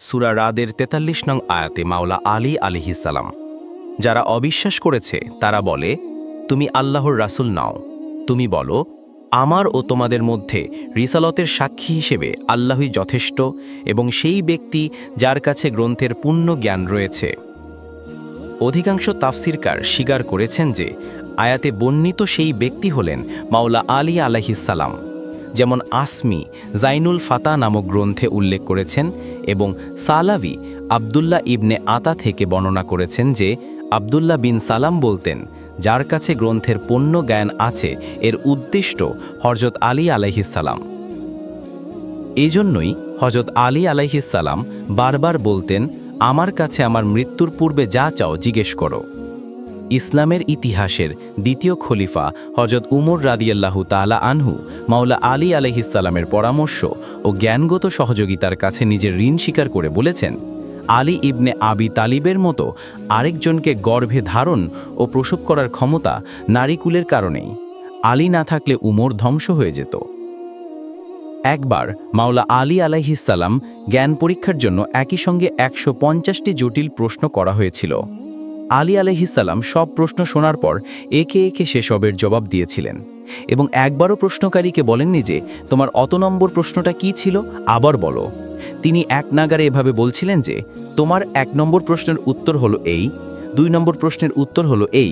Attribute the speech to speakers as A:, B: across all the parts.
A: সূরা রাদের ৪৩ নং আয়াতে মাওলা আলী আলাইহিস সালাম, যারা অবিশ্বাস করেছে তারা বলে, তুমি আল্লাহর রাসূল নাও। তুমি বলো, আমার ও তোমাদের মধ্যে রিসালতের সাক্ষী হিসেবে আল্লাহই যথেষ্ট এবং সেই ব্যক্তি যার কাছে গ্রন্থের পূর্ণ জ্ঞান রয়েছে। অধিকাংশ তাফসিরকার স্বীকার করেছেন যে আয়াতে বর্ণিত সেই ব্যক্তি হলেন মাওলা আলী আলাইহিস সালাম, যেমন আসমি জাইনুল ফাতা নামক গ্রন্থে উল্লেখ করেছেন এবং সালাভি আবদুল্লাহ ইবনে আতা থেকে বর্ণনা করেছেন যে আবদুল্লাহ বিন সালাম বলতেন, যার কাছে গ্রন্থের পূর্ণ জ্ঞান আছে এর উদ্দিষ্ট হযরত আলী আলাইহিস সালাম। এই জন্যই হযরত আলী আলাইহিস সালাম বারবার বলতেন, আমার কাছে আমার মৃত্যুর পূর্বে যা চাও জিজ্ঞেস করো। ইসলামের ইতিহাসের দ্বিতীয় খলিফা হযরত উমর রাদিয়াল্লাহু তাআলা আনহু মাওলা আলী আলাইহিস সালামের পরামর্শ ও জ্ঞানগত সহযোগিতার কাছে নিজের ঋণ স্বীকার করে বলেছেন, আলী ইবনে আবি তালিবের মতো আরেকজনকে গর্ভে ধারণ ও প্রসব করার ক্ষমতা নারীকুলের কারণেই। আলী না থাকলে উমর ধ্বংস হয়ে যেত। একবার মাওলা আলী আলাইহিস সালাম জ্ঞান পরীক্ষার জন্য একই সঙ্গে ১৫০টি জটিল প্রশ্ন করা হয়েছিল। আলী আলাইহিস সালাম সব প্রশ্ন শোনার পর একে একে সেসবের জবাব দিয়েছিলেন এবং একবারও প্রশ্নকারীকে বলেননি যে তোমার অত নম্বর প্রশ্নটা কি ছিল, আবার বলো। তিনি এক নাগারে এভাবে বলছিলেন যে তোমার ১ নম্বর প্রশ্নের উত্তর হলো এই, ২ নম্বর প্রশ্নের উত্তর হলো এই,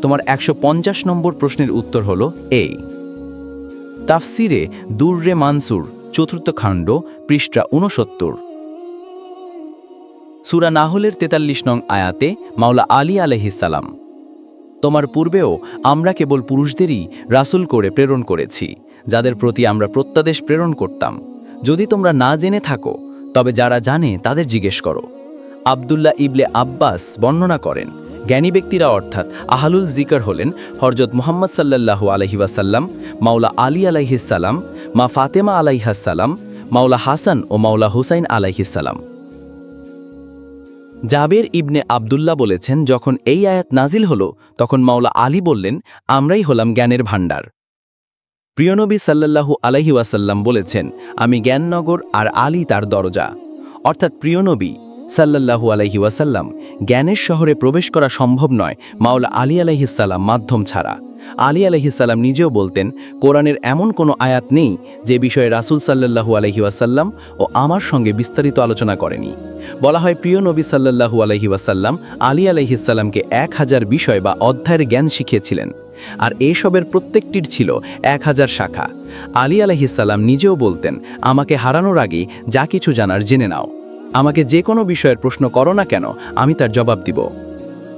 A: তোমার ১৫০ নম্বর প্রশ্নের উত্তর হলো এই। তাফসিরে দুররে মানসুর ৪র্থ খণ্ড পৃষ্ঠা ৬৯। সূরা নাহলের ৪৩ নং আয়াতে মাওলা আলী আলাইহিস সালাম, তোমার পূর্বেও আমরা কেবল পুরুষদেরই রাসূল করে প্রেরণ করেছি, যাদের প্রতি আমরা প্রত্যাদেশ প্রেরণ করতাম। যদি তোমরা না জেনে থাকো তবে যারা জানে তাদের জিজ্ঞেস করো। আবদুল্লাহ ইবনে আব্বাস বর্ণনা করেন, জ্ঞানী ব্যক্তিরা অর্থাৎ আহলুল জিকর হলেন হযরত মুহাম্মদ সাল্লাল্লাহু আলাইহি ওয়াসাল্লাম, মাওলা আলী আলাইহিস সালাম, মা ফাতেমা আলাইহাস সালাম, মাওলা হাসান ও মাওলা হুসাইন আলাইহিস সালাম। জাবের ইবনে আবদুল্লাহ বলেছেন, যখন এই আয়াত নাজিল হলো তখন মাওলা আলী বললেন, আমরাই হলাম জ্ঞানের ভাণ্ডার। প্রিয়নবী সাল্লাল্লাহু আলাইহি ওয়াসাল্লাম বলেছেন, আমি জ্ঞাননগর আর আলী তার দরজা। অর্থাৎ প্রিয়নবী সাল্লাল্লাহু আলাইহি ওয়াসাল্লাম জ্ঞানের শহরে প্রবেশ করা সম্ভব নয় মাওলা আলী আলাইহিস সালাম মাধ্যম ছাড়া। আলী আলাইহিস সালাম নিজেও বলতেন, কোরআনের এমন কোনো আয়াত নেই যে বিষয়ে রাসূল সাল্লাল্লাহু আলাইহি ওয়াসাল্লাম ও আমার সঙ্গে বিস্তারিত আলোচনা করেনি। বলা হয়, প্রিয় নবী সাল্লাল্লাহু আলাইহি ওয়াসাল্লাম আলী আলাইহিস সালামকে ১০০০ বিষয় বা অধ্যায়ের জ্ঞান শিখিয়েছিলেন, আর এসবের প্রত্যেকটির ছিল ১০০০ শাখা। আলী আলাইহিস সালাম নিজেও বলতেন, আমাকে হারানোর আগেই যা কিছু জানার জেনে নাও, আমাকে যে কোনো বিষয়ের প্রশ্ন করো না কেন, আমি তার জবাব দিব।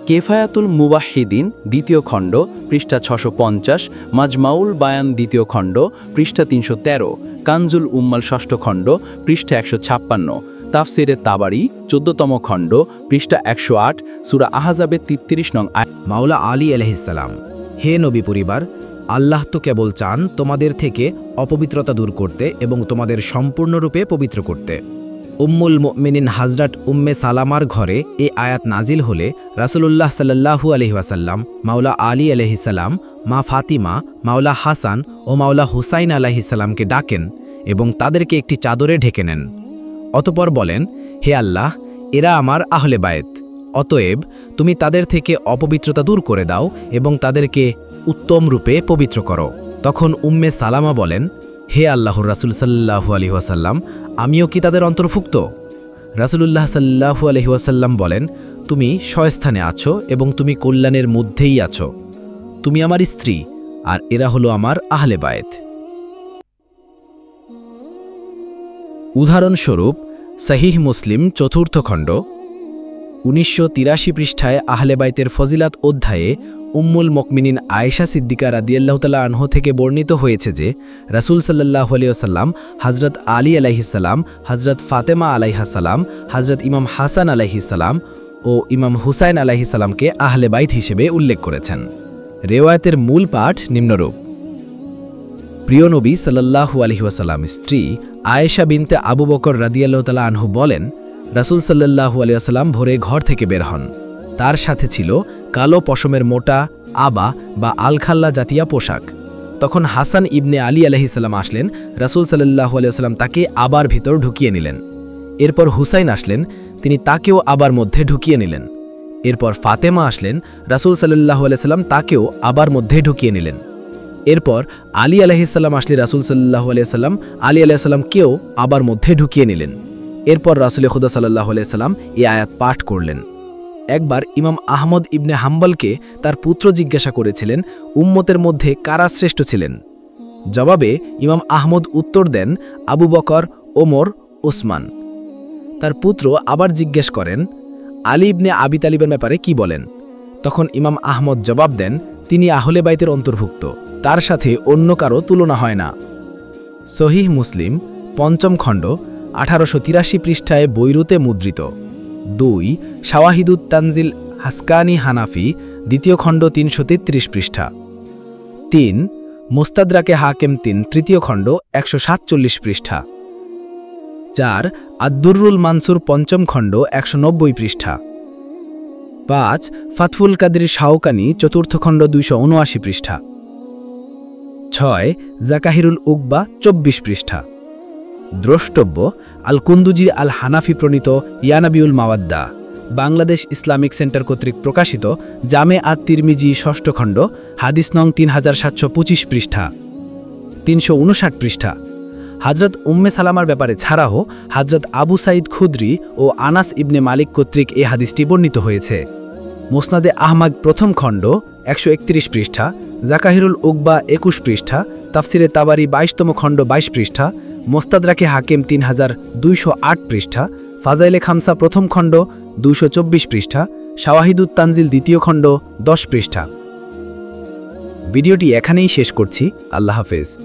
A: কেফায়াতুল মুওয়াহ্হিদিন ২য় খণ্ড পৃষ্ঠা ৬৫০, মাজমাউল বায়ান ২য় খণ্ড পৃষ্ঠা ৩১৩, কানজুল উম্মাল ৬ষ্ঠ খণ্ড পৃষ্ঠা ১৫৬, তাফসিরে তাবারি ১৪তম খণ্ড পৃষ্ঠা ১০৮, সূরা আহজাবের ৩৩ নং আয়াত।
B: মাওলা আলী আলাইহিস সালাম, হে নবী পরিবার, আল্লাহ তো কেবল চান তোমাদের থেকে অপবিত্রতা দূর করতে এবং তোমাদের সম্পূর্ণরূপে পবিত্র করতে। উম্মুল মুমিনিন হযরত উম্মে সালামার ঘরে এই আয়াত নাজিল হলে রাসূলুল্লাহ সাল্লাল্লাহু আলাইহি ওয়াসাল্লাম মাওলা আলী আলাইহিস সালাম, মা ফাতিমা, মাওলা হাসান ও মাওলা হুসাইন আলাইহিস সালামকে ডাকেন এবং তাদেরকে একটি চাদরে ঢেকে নেন। অতঃপর বলেন, হে আল্লাহ, এরা আমার আহলে বায়েত, অতএব তুমি তাদের থেকে অপবিত্রতা দূর করে দাও এবং তাদেরকে উত্তম রূপে পবিত্র করো। তখন উম্মে সালামা বলেন, হে আল্লাহর রাসূল সাল্লাল্লাহু আলাইহি ওয়াসাল্লাম, আমিও কি তাদের অন্তর্ভুক্ত? রাসূলুল্লাহ সাল্লাল্লাহু আলাইহি ওয়াসাল্লাম বলেন, তুমি স্বস্থানে আছো এবং তুমি কল্যাণের মধ্যেই আছো। তুমি আমার স্ত্রী আর এরা হলো আমার আহলে বায়েত। উদাহরণস্বরূপ সহিহ মুসলিম ৪র্থ খণ্ড ১৯৮৩ পৃষ্ঠায় আহলে বাইতের ফজিলাত অধ্যায়ে উম্মুল মুমিনিন আয়েশা সিদ্দিকা রাদিয়াল্লাহু তাআলা আনহা থেকে বর্ণিত হয়েছে যে রাসূল সাল্লাল্লাহু আলাইহি ওয়াসাল্লাম হযরত আলী আলাইহিস সালাম, হযরত ফাতেমা আলাইহা সালাম, হযরত ইমাম হাসান আলাইহিস সালাম ও ইমাম হুসাইন আলাইহিস সালামকে আহলে বাইত হিসেবে উল্লেখ করেছেন। রিওয়ায়াতের মূল পাঠ নিম্নরূপ: প্রিয় নবী সাল্লাল্লাহু আলাইহি ওয়াসাল্লাম স্ত্রী আয়েশা বিনতে আবু বকর রাদিয়াল্লাহু তাআলা আনহু বলেন, রাসূল সাল্লাল্লাহু আলাইহি ওয়াসাল্লাম ভোরে ঘর থেকে বের হন। তার সাথে ছিল কালো পশমের মোটা আবা বা আলখাল্লা জাতীয় পোশাক। তখন হাসান ইবনে আলী আলাইহিস সালাম আসলেন। রাসূল সাল্লাল্লাহু আলাইহি ওয়াসাল্লাম তাকে আবার ভিতর ঢুকিয়ে নিলেন। এরপর হুসাইন আসলেন, তিনি তাকেও আবার মধ্যে ঢুকিয়ে নিলেন। এরপর ফাতেমা আসলেন, রাসূল সাল্লাল্লাহু আলাইহি সাল্লাম তাকেও আবার মধ্যে ঢুকিয়ে নিলেন। এরপর আলী আলাইহিসসালাম আসলে রাসূল সাল্লাল্লাহু আলাইহি সাল্লাম আলী আলাইহিস সালামকেও আবার মধ্যে ঢুকিয়ে নিলেন। এরপর রাসূল খুদা সাল্লাল্লাহু আলাইহি সাল্লাম এই আয়াত পাঠ করলেন। একবার ইমাম আহমদ ইবনে হাম্বলকে তার পুত্র জিজ্ঞাসা করেছিলেন, উম্মতের মধ্যে কারা শ্রেষ্ঠ ছিলেন? জবাবে ইমাম আহমদ উত্তর দেন, আবু বকর, ওমর, ওসমান। তার পুত্র আবার জিজ্ঞেস করেন, আলী ইবনে আবি তালিবের ব্যাপারে কি বলেন? তখন ইমাম আহমদ জবাব দেন, তিনি আহলে বাইতের অন্তর্ভুক্ত, তার সাথে অন্য কারো তুলনা হয় না। সহিহ মুসলিম ৫ম খণ্ড ১৮৮৩ পৃষ্ঠায় বৈরুতে মুদ্রিত। ২ শাওয়াহিদুত তানজিল হাসকানি হানাফি ২য় খণ্ড ৩৩৩ পৃষ্ঠা। ৩ মুস্তাদরাকে হাকেম ৩ তৃতীয় খণ্ড ১৪৭ পৃষ্ঠা। ৪ আদ-দুররুল মানসুর ৫ম খণ্ড ১৯০ পৃষ্ঠা। ৫ ফাতহুল কাদির শাওকানি ৪র্থ খণ্ড ২৭৯ পৃষ্ঠা। ৬ জাকাহিরুল উকবা ২৪ পৃষ্ঠা। দ্রষ্টব্য আল কুন্দুজি আল হানাফি প্রণীত ইয়ানাবিউল মাওয়াদ্দা, বাংলাদেশ ইসলামিক সেন্টার কর্তৃক প্রকাশিত জামে আত-তিরমিজি ৬ষ্ঠ খণ্ড হাদিস নং ৩৭২৫ পৃষ্ঠা ৩৫৯ পৃষ্ঠা। হযরত উম্মে সালামার ব্যাপারে ছাড়াও হযরত আবু সাঈদ খুদরি ও আনাস ইবনে মালিক কর্তৃক এই হাদিসটি বর্ণিত হয়েছে। মুসনাদে আহমদ ১ম খণ্ড ১৩১ পৃষ্ঠা, জাকাহিরুল উকবা ২১ পৃষ্ঠা, তাফসিরে তাবারি ২২তম খণ্ড ২২ পৃষ্ঠা, মুস্তাদরাকে হাকিম ৩২০৮ পৃষ্ঠা, ফাজাইলে খামসা ১ম খণ্ড ২২৪ পৃষ্ঠা, শাওয়াহিদুত তানজিল ২য় খণ্ড ১০ পৃষ্ঠা। ভিডিওটি এখানেই শেষ করছি। আল্লাহ হাফেজ।